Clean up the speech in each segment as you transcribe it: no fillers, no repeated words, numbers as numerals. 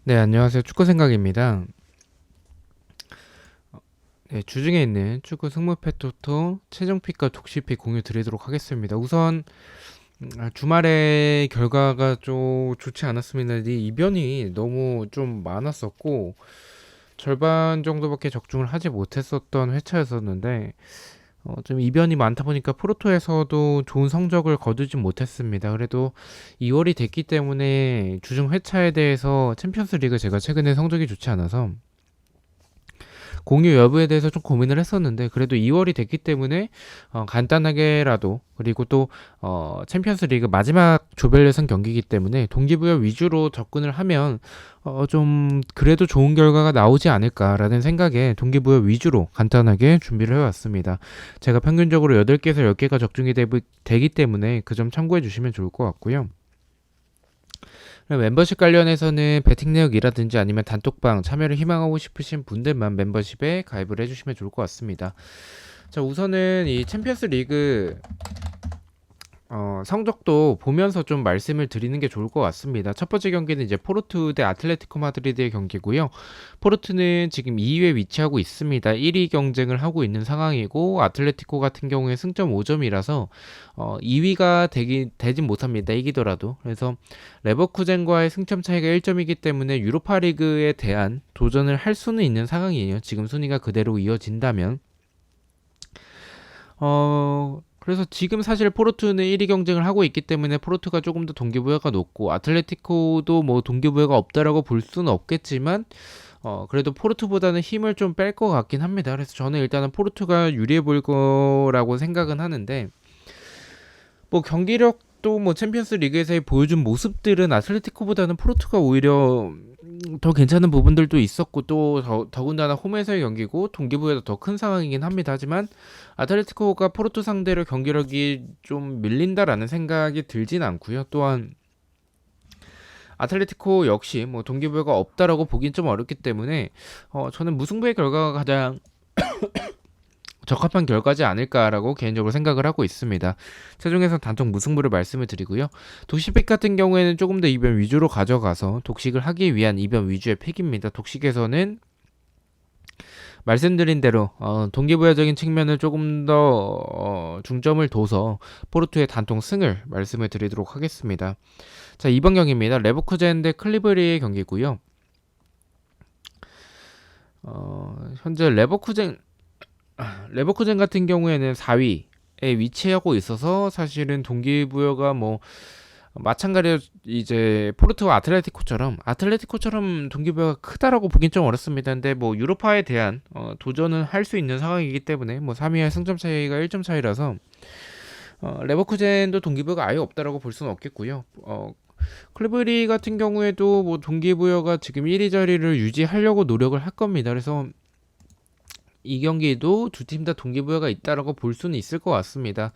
네, 안녕하세요. 축구 생각입니다. 네, 주중에 있는 축구 승무패 토토 최종픽과 독시픽 공유 드리도록 하겠습니다. 우선 주말에 결과가 좀 좋지 않았습니다. 이 이변이 너무 좀 많았었고 절반 정도밖에 적중을 하지 못했었던 회차였었는데 좀 이변이 많다 보니까 포르토에서도 좋은 성적을 거두지 못했습니다. 그래도 2월이 됐기 때문에 주중 회차에 대해서 챔피언스 리그 제가 최근에 성적이 좋지 않아서 공유 여부에 대해서 좀 고민을 했었는데 그래도 2월이 됐기 때문에 간단하게라도 그리고 또 챔피언스 리그 마지막 조별 예선 경기이기 때문에 동기부여 위주로 접근을 하면 좀 그래도 좋은 결과가 나오지 않을까라는 생각에 동기부여 위주로 간단하게 준비를 해왔습니다. 제가 평균적으로 8개에서 10개가 적중이 되기 때문에 그 점 참고해 주시면 좋을 것 같고요. 멤버십 관련해서는 베팅 내역이라든지 아니면 단톡방 참여를 희망하고 싶으신 분들만 멤버십에 가입을 해주시면 좋을 것 같습니다. 자, 우선은 이 챔피언스 리그 성적도 보면서 좀 말씀을 드리는 게 좋을 것 같습니다. 첫 번째 경기는 이제 포르투 대 아틀레티코 마드리드의 경기고요. 포르투는 지금 2위에 위치하고 있습니다. 1위 경쟁을 하고 있는 상황이고 아틀레티코 같은 경우에 승점 5점이라서 2위가 되진 못합니다. 이기더라도. 그래서 레버쿠젠과의 승점 차이가 1점이기 때문에 유로파리그에 대한 도전을 할 수는 있는 상황이에요. 지금 순위가 그대로 이어진다면. 그래서 지금 사실 포르투는 1위 경쟁을 하고 있기 때문에 포르투가 조금 더 동기부여가 높고 아틀레티코도 뭐 동기부여가 없다라고 볼 수는 없겠지만 그래도 포르투보다는 힘을 좀 뺄 것 같긴 합니다. 그래서 저는 일단은 포르투가 유리해 보일 거라고 생각은 하는데 뭐 경기력도 뭐 챔피언스 리그에서 보여준 모습들은 아틀레티코보다는 포르투가 오히려 더 괜찮은 부분들도 있었고 또 더군다나 홈에서의 경기고 동기부여도 더 큰 상황이긴 합니다. 하지만 아틀레티코가 포르투 상대로 경기력이 좀 밀린다라는 생각이 들진 않고요. 또한 아틀레티코 역시 뭐 동기부여가 없다라고 보긴 좀 어렵기 때문에 저는 무승부의 결과가 가장 적합한 결과지 않을까라고 개인적으로 생각을 하고 있습니다. 최종에서 단통 무승부를 말씀을 드리고요. 독식픽 같은 경우에는 조금 더 이변 위주로 가져가서 독식을 하기 위한 이변 위주의 픽입니다. 독식에서는 말씀드린 대로 동기부여적인 측면을 조금 더 중점을 둬서 포르투의 단통 승을 말씀을 드리도록 하겠습니다. 자, 2번 경기입니다. 레버쿠젠 대 클리브리의 경기고요. 현재 레버쿠젠 같은 경우에는 4위에 위치하고 있어서 사실은 동기부여가 뭐 마찬가지로 이제 포르투와 아틀레티코처럼 동기부여가 크다라고 보긴 좀 어렵습니다. 근데 뭐 유로파에 대한 도전은 할 수 있는 상황이기 때문에 뭐 3위와 승점 차이가 1점 차이라서 레버쿠젠도 동기부여가 아예 없다라고 볼 수는 없겠고요. 클리브리 같은 경우에도 뭐 동기부여가 지금 1위 자리를 유지하려고 노력을 할 겁니다. 그래서 이 경기도 두 팀 다 동기부여가 있다라고 볼 수는 있을 것 같습니다.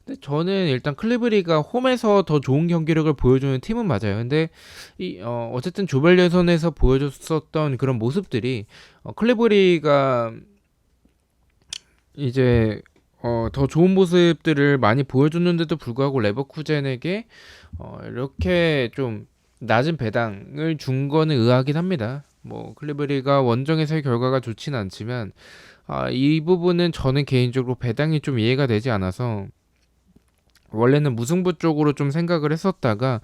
근데 저는 일단 클리브리가 홈에서 더 좋은 경기력을 보여주는 팀은 맞아요. 근데 어쨌든 조별 예선에서 보여줬었던 그런 모습들이 클리브리가 이제 더 좋은 모습들을 많이 보여줬는데도 불구하고 레버쿠젠에게 이렇게 좀 낮은 배당을 준 거는 의아하긴 합니다. 뭐 클리브리가 원정에서의 결과가 좋지는 않지만 이 부분은 저는 개인적으로 배당이 좀 이해가 되지 않아서 원래는 무승부 쪽으로 좀 생각을 했었다가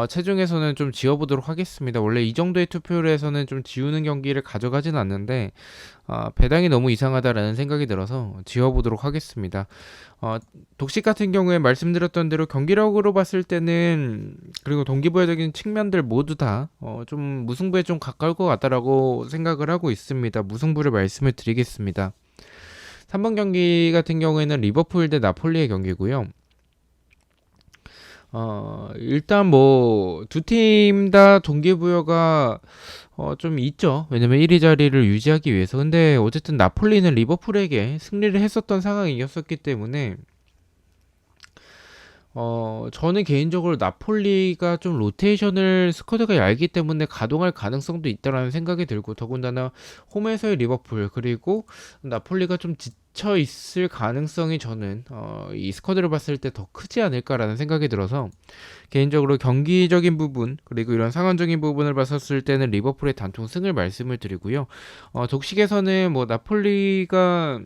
최종에서는 좀 지어보도록 하겠습니다. 원래 이 정도의 투표를 해서는 좀 지우는 경기를 가져가진 않는데 배당이 너무 이상하다라는 생각이 들어서 지어보도록 하겠습니다. 독식 같은 경우에 말씀드렸던 대로 경기력으로 봤을 때는 그리고 동기부여적인 측면들 모두 다 좀 무승부에 좀 가까울 것 같다라고 생각을 하고 있습니다. 무승부를 말씀을 드리겠습니다. 3번 경기 같은 경우에는 리버풀 대 나폴리의 경기고요. 일단 뭐 두 팀 다 동기부여가 좀 있죠. 왜냐면 1위 자리를 유지하기 위해서. 근데 어쨌든 나폴리는 리버풀에게 승리를 했었던 상황이었었기 때문에 저는 개인적으로 나폴리가 좀 로테이션을 스쿼드가 얇기 때문에 가동할 가능성도 있다라는 생각이 들고 더군다나 홈에서의 리버풀 그리고 나폴리가 좀 미쳐 있을 가능성이 저는 이 스쿼드를 봤을 때 더 크지 않을까라는 생각이 들어서 개인적으로 경기적인 부분 그리고 이런 상황적인 부분을 봤었을 때는 리버풀의 단통 승을 말씀을 드리고요. 독식에서는 뭐 나폴리가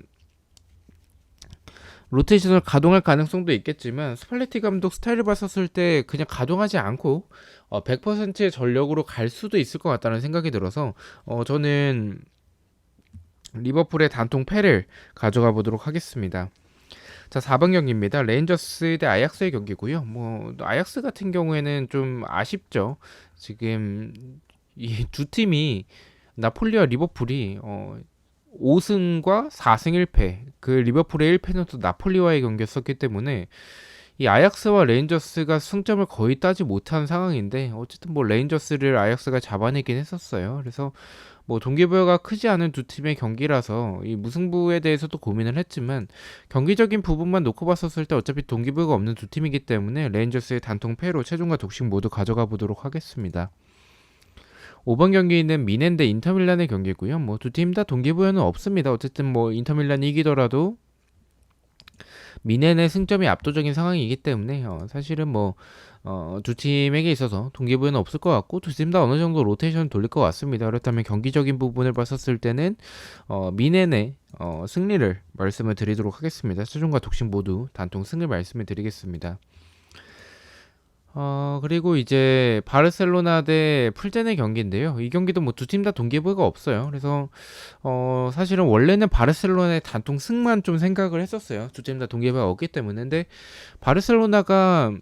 로테이션을 가동할 가능성도 있겠지만 스팔레티 감독 스타일을 봤었을 때 그냥 가동하지 않고 100%의 전력으로 갈 수도 있을 것 같다는 생각이 들어서 저는 리버풀의 단통 패를 가져가 보도록 하겠습니다. 자, 4번 경기입니다. 레인저스 대 아약스의 경기고요. 뭐 아약스 같은 경우에는 좀 아쉽죠. 지금 이 두 팀이 나폴리와 리버풀이 5승과 4승 1패. 그 리버풀의 1패는 또 나폴리와의 경기였었기 때문에 이 아약스와 레인저스가 승점을 거의 따지 못한 상황인데 어쨌든 뭐 레인저스를 아약스가 잡아내긴 했었어요. 그래서 뭐 동기부여가 크지 않은 두 팀의 경기라서 이 무승부에 대해서도 고민을 했지만 경기적인 부분만 놓고 봤었을 때 어차피 동기부여가 없는 두 팀이기 때문에 레인저스의 단통 패로 최종과 독식 모두 가져가 보도록 하겠습니다. 5번 경기는 미넨 대 인터밀란의 경기고요. 뭐 두 팀 다 동기부여는 없습니다. 어쨌든 뭐 인터밀란이 이기더라도 미넨의 승점이 압도적인 상황이기 때문에 사실은 뭐 두 팀에게 있어서 동기부여는 없을 것 같고 두 팀 다 어느 정도 로테이션 돌릴 것 같습니다. 그렇다면 경기적인 부분을 봤었을 때는 미넨의 승리를 말씀을 드리도록 하겠습니다. 최종과 독식 모두 단통 승을 말씀을 드리겠습니다. 그리고 이제 바르셀로나 대 풀젠의 경기인데요. 이 경기도 뭐 두 팀 다 동기부여가 없어요. 그래서 사실은 원래는 바르셀로나의 단통 승만 좀 생각을 했었어요. 두 팀 다 동기부여가 없기 때문에. 근데 바르셀로나가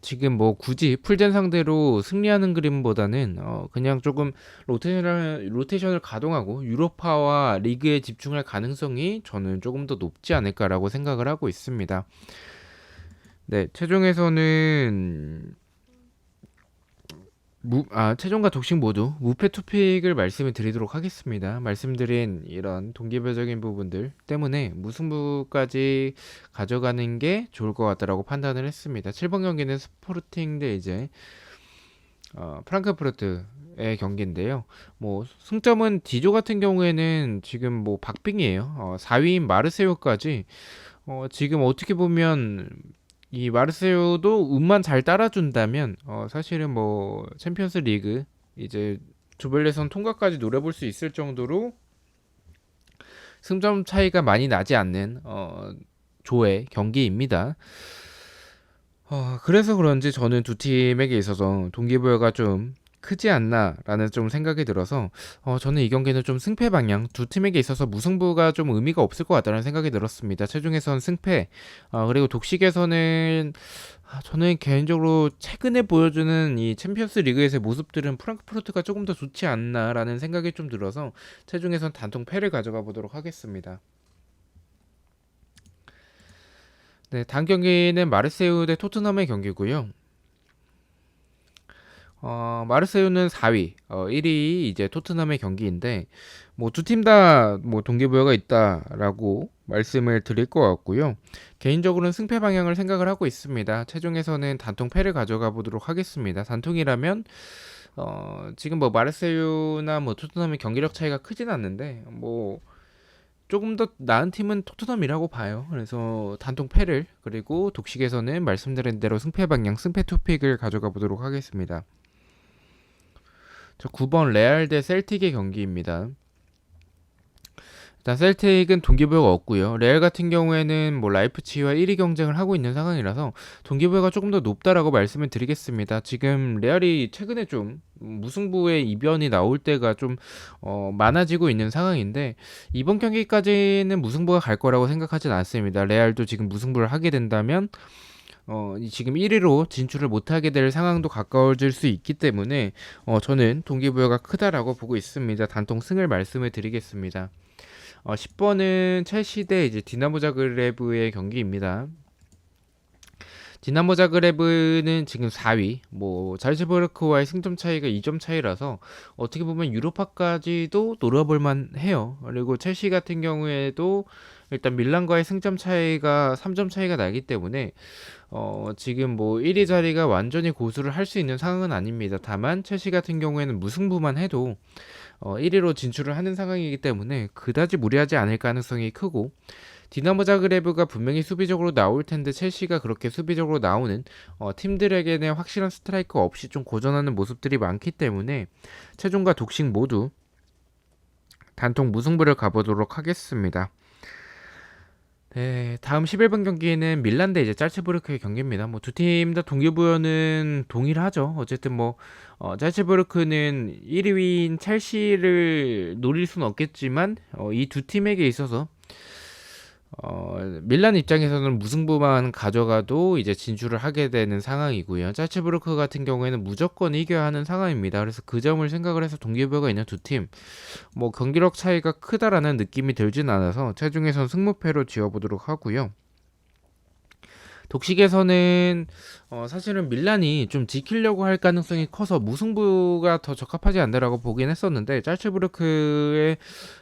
지금 뭐 굳이 풀젠 상대로 승리하는 그림보다는 그냥 조금 로테이션을 가동하고 유로파와 리그에 집중할 가능성이 저는 조금 더 높지 않을까라고 생각을 하고 있습니다. 네, 최종에서는 최종과 독식 모두 무패 투픽을 말씀을 드리도록 하겠습니다. 말씀드린 이런 동기부여적인 부분들 때문에 무승부까지 가져가는 게 좋을 것 같다라고 판단을 했습니다. 7번 경기는 스포르팅 대 이제 프랑크푸르트의 경기인데요. 뭐 승점은 디조 같은 경우에는 지금 뭐 박빙이에요. 4위인 마르세유까지 지금 어떻게 보면 이 마르세유도 운만 잘 따라준다면 사실은 뭐 챔피언스 리그 이제 조별예선 통과까지 노려볼 수 있을 정도로 승점 차이가 많이 나지 않는 조의 경기입니다. 그래서 그런지 저는 두 팀에게 있어서 동기부여가 좀 크지 않나라는 좀 생각이 들어서 저는 이 경기는 좀 승패 방향 두 팀에게 있어서 무승부가 좀 의미가 없을 것 같다는 생각이 들었습니다. 최종에선 승패 그리고 독식에서는 저는 개인적으로 최근에 보여주는 이 챔피언스 리그에서의 모습들은 프랑크푸르트가 조금 더 좋지 않나라는 생각이 좀 들어서 최종에선 단통 패를 가져가 보도록 하겠습니다. 네, 다음 경기는 마르세유 대 토트넘의 경기고요. 마르세유는 4위, 1위 이제 토트넘의 경기인데 뭐 두 팀 다 뭐 동기부여가 있다라고 말씀을 드릴 것 같고요. 개인적으로는 승패 방향을 생각을 하고 있습니다. 최종에서는 단통 패를 가져가 보도록 하겠습니다. 단통이라면 지금 뭐 마르세유나 뭐 토트넘의 경기력 차이가 크진 않는데 뭐 조금 더 나은 팀은 토트넘이라고 봐요. 그래서 단통 패를 그리고 독식에서는 말씀드린 대로 승패 방향 승패 투픽을 가져가 보도록 하겠습니다. 9번 레알 대 셀틱의 경기입니다. 일단 셀틱은 동기부여가 없고요. 레알 같은 경우에는 뭐 라이프치히와 1위 경쟁을 하고 있는 상황이라서 동기부여가 조금 더 높다라고 말씀을 드리겠습니다. 지금 레알이 최근에 좀 무승부의 이변이 나올 때가 좀 많아지고 있는 상황인데 이번 경기까지는 무승부가 갈 거라고 생각하진 않습니다. 레알도 지금 무승부를 하게 된다면 지금 1위로 진출을 못하게 될 상황도 가까워질 수 있기 때문에 저는 동기부여가 크다라고 보고 있습니다. 단통 승을 말씀을 드리겠습니다. 10번은 첼시 대 이제 디나모 자그레브의 경기입니다. 디나모 자그레브는 지금 4위, 뭐 잘츠부르크와의 승점 차이가 2점 차이라서 어떻게 보면 유로파까지도 노려볼만 해요. 그리고 첼시 같은 경우에도 일단 밀란과의 승점 차이가 3점 차이가 나기 때문에 지금 뭐 1위 자리가 완전히 고수를 할 수 있는 상황은 아닙니다. 다만 첼시 같은 경우에는 무승부만 해도 1위로 진출을 하는 상황이기 때문에 그다지 무리하지 않을 가능성이 크고, 디나모 자그레브가 분명히 수비적으로 나올 텐데 첼시가 그렇게 수비적으로 나오는 팀들에게는 확실한 스트라이커 없이 좀 고전하는 모습들이 많기 때문에 최종과 독식 모두 단통 무승부를 가보도록 하겠습니다. 네, 다음 11번 경기는 밀란 대 이제 짤츠부르크의 경기입니다. 뭐 두 팀 다 동기부여는 동일하죠. 어쨌든 뭐 짤츠부르크는 1위인 첼시를 노릴 수는 없겠지만 이 두 팀에게 있어서 밀란 입장에서는 무승부만 가져가도 이제 진출을 하게 되는 상황이고요. 짤츠부르크 같은 경우에는 무조건 이겨야 하는 상황입니다. 그래서 그 점을 생각을 해서 동기부여가 있는 두 팀, 뭐 경기력 차이가 크다라는 느낌이 들진 않아서 체중에선 승무패로 지어보도록 하고요. 독식에서는 사실은 밀란이 좀 지키려고 할 가능성이 커서 무승부가 더 적합하지 않다라고 보긴 했었는데, 짤츠부르크의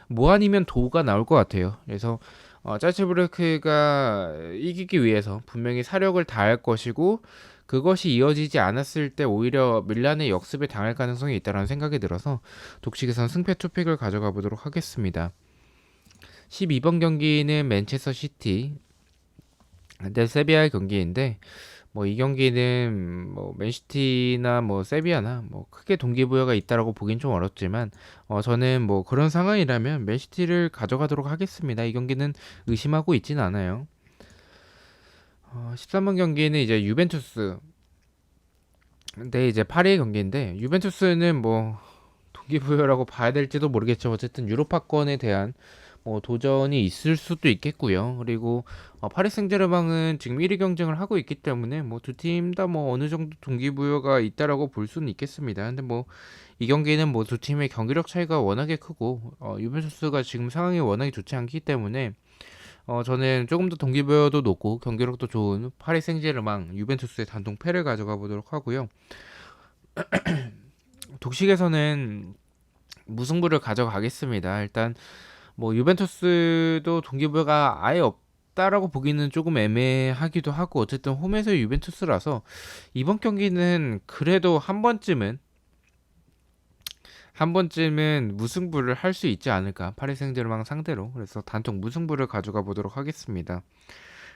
뭐 아니면 도가 나올 것 같아요. 그래서 짤츠부르크가 이기기 위해서 분명히 사력을 다할 것이고, 그것이 이어지지 않았을 때 오히려 밀란의 역습에 당할 가능성이 있다는 생각이 들어서 독식에선 승패 투픽을 가져가 보도록 하겠습니다. 12번 경기는 맨체스터 시티 대 세비야의 경기인데, 뭐 이 경기는 뭐 맨시티나 뭐 세비야나 뭐 크게 동기부여가 있다라고 보긴 좀 어렵지만 저는 뭐 그런 상황이라면 맨시티를 가져가도록 하겠습니다. 이 경기는 의심하고 있진 않아요. 13번 경기는 이제 유벤투스 네, 이제 파리의 경기인데, 유벤투스는 뭐 동기부여라고 봐야 될지도 모르겠죠. 어쨌든 유로파권에 대한 뭐 도전이 있을 수도 있겠고요. 그리고 파리 생제르맹은 지금 1위 경쟁을 하고 있기 때문에 뭐 두 팀 다 뭐 어느 정도 동기부여가 있다라고 볼 수는 있겠습니다. 근데 뭐 이 경기는 뭐 두 팀의 경기력 차이가 워낙에 크고 유벤투스가 지금 상황이 워낙에 좋지 않기 때문에 저는 조금 더 동기부여도 높고 경기력도 좋은 파리 생제르맹 유벤투스의 단독 패를 가져가 보도록 하고요. 독식에서는 무승부를 가져가겠습니다. 일단 뭐 유벤투스도 동기부여가 아예 없다라고 보기는 조금 애매하기도 하고, 어쨌든 홈에서 유벤투스라서 이번 경기는 그래도 한 번쯤은 무승부를 할 수 있지 않을까, 파리 생제르맹 상대로. 그래서 단독 무승부를 가져가 보도록 하겠습니다.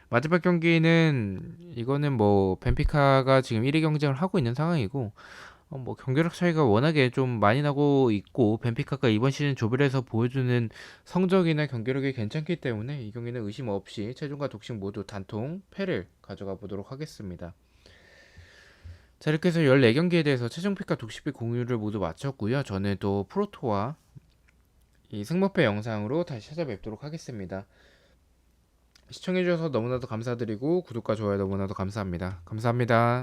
마지막 경기는 이거는 뭐 벤피카가 지금 1위 경쟁을 하고 있는 상황이고, 뭐 경기력 차이가 워낙에 좀 많이 나고 있고, 벤피카가 이번 시즌 조별에서 보여주는 성적이나 경기력이 괜찮기 때문에 이 경기는 의심 없이 최종과 독식 모두 단통 패를 가져가 보도록 하겠습니다. 자, 이렇게 해서 14경기에 대해서 최종픽과 독식픽 공유를 모두 마쳤고요. 저는 또 프로토와 이 승모패 영상으로 다시 찾아뵙도록 하겠습니다. 시청해주셔서 너무나도 감사드리고 구독과 좋아요 너무나도 감사합니다. 감사합니다.